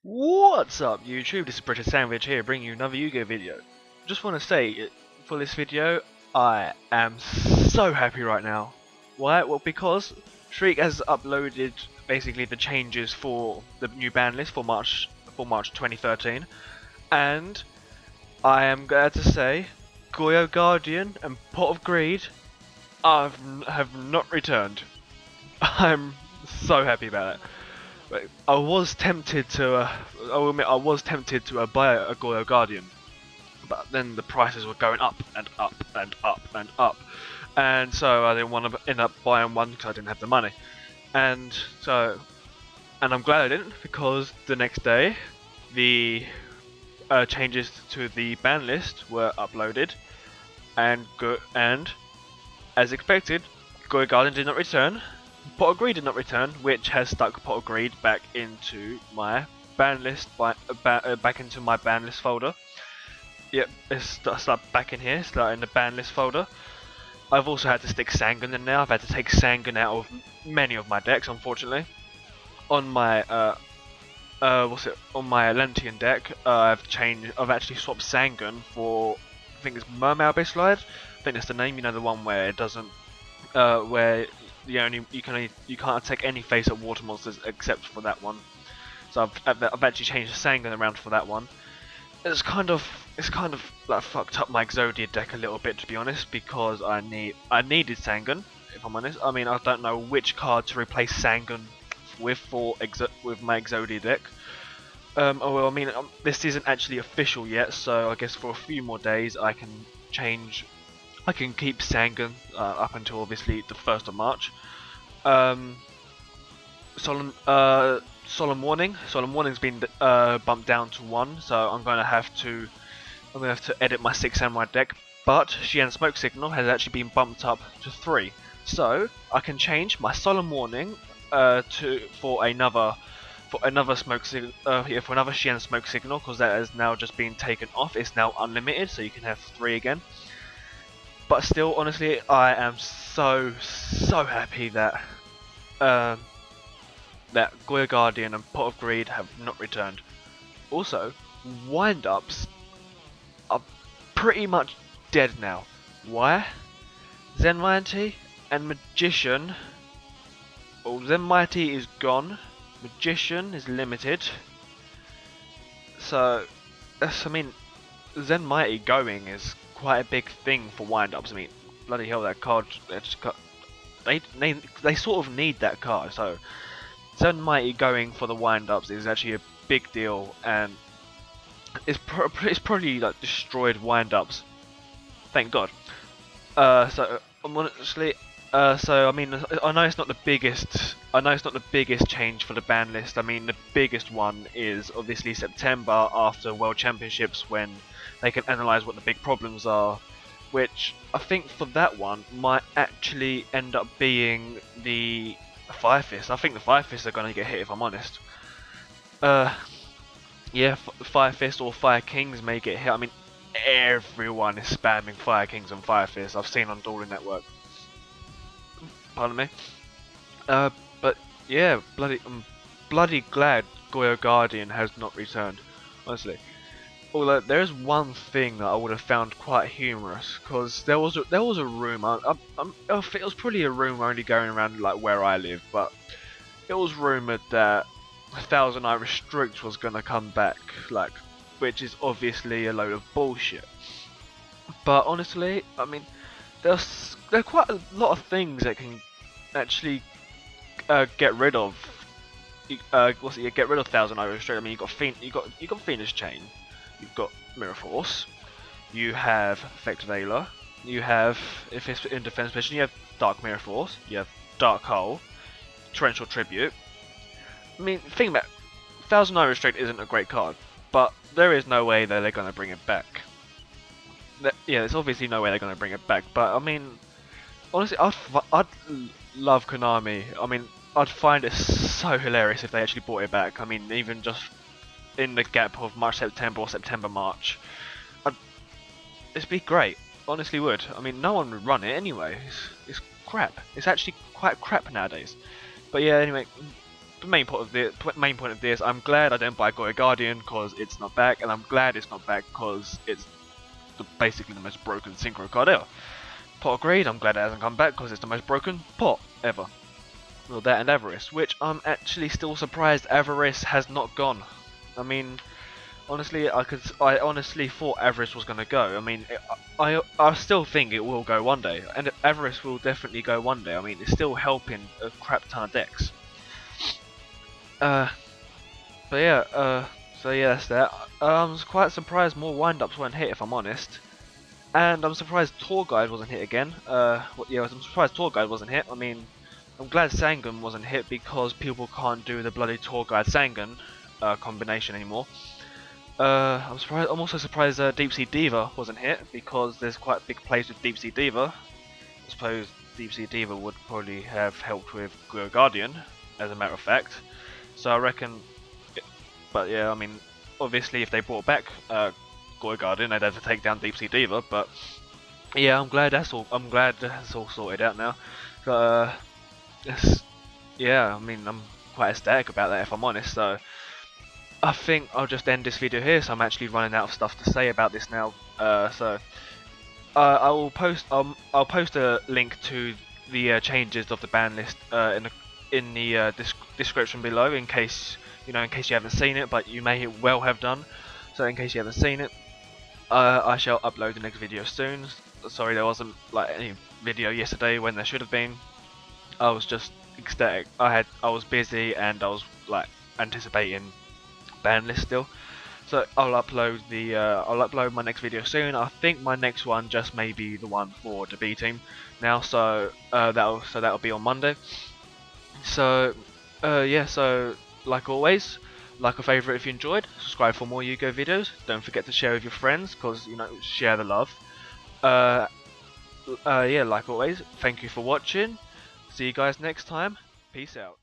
What's up YouTube, this is BritishSandvich here bringing you another Yu-Gi-Oh video. Just want to say, for this video, I am so happy right now. Why? Well, because Shriek has uploaded basically the changes for the new ban list for March 2013, and I am glad to say Goyo Guardian and Pot of Greed have not returned. I'm so happy about it. I was tempted to, I will admit, I was tempted to buy a Goyo Guardian, but then the prices were going up and up and up and up, and so I didn't want to end up buying one because I didn't have the money, and I'm glad I didn't, because the next day the changes to the ban list were uploaded, and as expected, Goyo Guardian did not return. Pot of Greed did not return, which has stuck Pot of Greed back into my ban list, back into my ban list folder. Yep, it's stuck back in here, in the ban list folder. I've also had to stick Sangun in there. I've had to take Sangun out of many of my decks, unfortunately. On my on my Atlantean deck, I've actually swapped Sangun for, I think it's Mermail Base Slide. I think that's the name. You know, the one where it doesn't, where you can't attack any face-up water monsters except for that one. So I've actually changed the Sangun around for that one. It's kind of like fucked up my Exodia deck a little bit, to be honest, because I needed Sangun, if I'm honest. I mean, I don't know which card to replace Sangun with with my Exodia deck. Well, I mean, this isn't actually official yet, so I guess for a few more days I can change. I can keep Sangun up until obviously the 1st of March. Solemn Warning. Solemn Warning's been bumped down to 1, so I'm gonna have to edit my 6 and my deck. But Xian Smoke Signal has actually been bumped up to 3, so I can change my Solemn Warning for another smoke signal, for another Xian Smoke Signal, because that has now just been taken off. It's now unlimited, so you can have 3 again. But still, honestly, I am so happy that that Goyo Guardian and Pot of Greed have not returned. Also, wind-ups are pretty much dead now. Why? Zen Mighty and Magician. Well, Zen Mighty is gone. Magician is limited. So, I mean, Zen Mighty going is quite a big thing for wind-ups. I mean, bloody hell, that card, they sort of need that card, so Zen Mighty going for the wind-ups is actually a big deal, and it's probably like destroyed wind-ups. Thank God. So honestly, so I mean, I know it's not the biggest. I know it's not the biggest change for the ban list. I mean, the biggest one is obviously September after World Championships, when they can analyze what the big problems are, which I think for that one might actually end up being the Fire Fist. I think the Fire Fists are going to get hit, if I'm honest. Yeah, Fire Fist or Fire Kings may get hit. I mean, everyone is spamming Fire Kings and Fire Fists. I've seen on Dueling Network. Pardon me. But yeah, I'm bloody glad Goyo Guardian has not returned, honestly. Although there is one thing that I would have found quite humorous, because there was a rumor. It was probably a rumor only going around like where I live, but it was rumored that 1000 Irish Strokes was gonna come back, like, which is obviously a load of bullshit. But honestly, I mean, there are quite a lot of things that can actually get rid of. Get rid of 1000 Irish Strokes. I mean, you got Phoenix Chain. You've got Mirror Force, you have Effect Veiler, you have, if it's in defense position, you have Dark Mirror Force, you have Dark Hole, Torrential Tribute. I mean, think about it, 1000 Irish Straight isn't a great card, but there is no way that they're going to bring it back. Yeah, there's obviously no way they're going to bring it back, but I mean, honestly, I'd love Konami. I mean, I'd find it so hilarious if they actually brought it back. I mean, even just in the gap of March-September or September-March. It'd be great, honestly would. I mean, no one would run it anyway. It's crap. It's actually quite crap nowadays. But yeah, anyway, the main point of this, I'm glad I didn't buy Goya Guardian because it's not back, and I'm glad it's not back because it's basically the most broken synchro card ever. Pot agreed, I'm glad it hasn't come back because it's the most broken pot ever. Well, that and Avarice, which I'm actually still surprised Avarice has not gone. I mean, honestly, I honestly thought Avarice was gonna go. I mean, I still think it will go one day, and Avarice will definitely go one day. I mean, it's still helping a crap ton of decks. But yeah, so yeah, that's that. I was quite surprised more wind-ups weren't hit, if I'm honest. And I'm surprised Tour Guide wasn't hit again. Yeah, I'm surprised Tour Guide wasn't hit. I mean, I'm glad Sangan wasn't hit because people can't do the bloody Tour Guide Sangan combination anymore. I'm surprised. I'm also surprised Deep Sea Diva wasn't hit because there's quite big plays with Deep Sea Diva. I suppose Deep Sea Diva would probably have helped with Goya Guardian, as a matter of fact. So I reckon. But yeah, I mean, obviously if they brought back Goya Guardian, they'd have to take down Deep Sea Diva. But yeah, I'm glad that's all sorted out now. But yeah, I mean, I'm quite ecstatic about that, if I'm honest. So I think I'll just end this video here. So I'm actually running out of stuff to say about this now. I'll post a link to the changes of the ban list in the description below, in case you haven't seen it, but you may well have done. So in case you haven't seen it, I shall upload the next video soon. Sorry there wasn't like any video yesterday when there should have been. I was just ecstatic. I was busy and I was like anticipating ban list still. So I'll upload my next video soon. I think my next one just may be the one for the B team now. So that'll be on Monday. So yeah. So like always, like a favourite if you enjoyed. Subscribe for more Yu-Gi-Oh videos. Don't forget to share with your friends, because share the love. Yeah, like always, thank you for watching. See you guys next time. Peace out.